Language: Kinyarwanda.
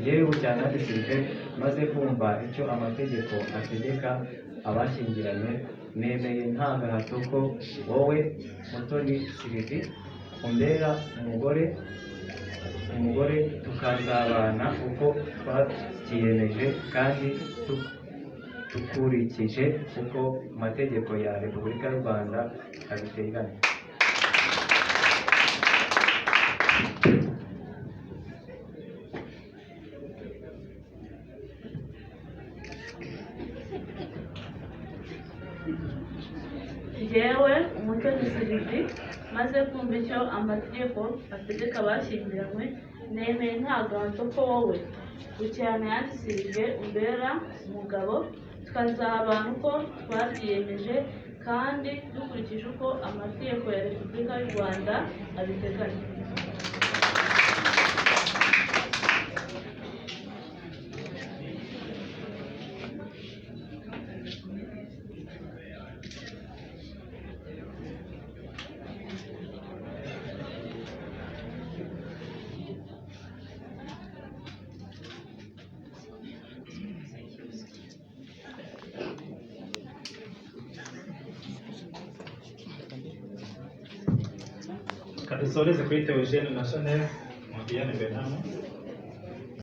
yewe bucyanandikirije maze kumva icyo amategeko ategeka abashyingiranywe, nemeye nta gahato ko wowe Mutoni Sylvie umbera umugore tukazabana uko twabyiyemeje kandi dukurikije uko amategeko ya Repubulika y'u Rwanda abiteganya. Jyewe Umutoni Sylvie maze kumva icyo amategeko ategeka abashyingiranywe, nemeye nta gahato ko wowe Bucyana Sylvie umbera umugabo tukazabana uko twabyiyemeje kandi dukurikije uko amategeko ya Repubulika y'u Rwanda abiteganya. Kadusoreze kuri Theogene na Chanel mu Diane Benamo.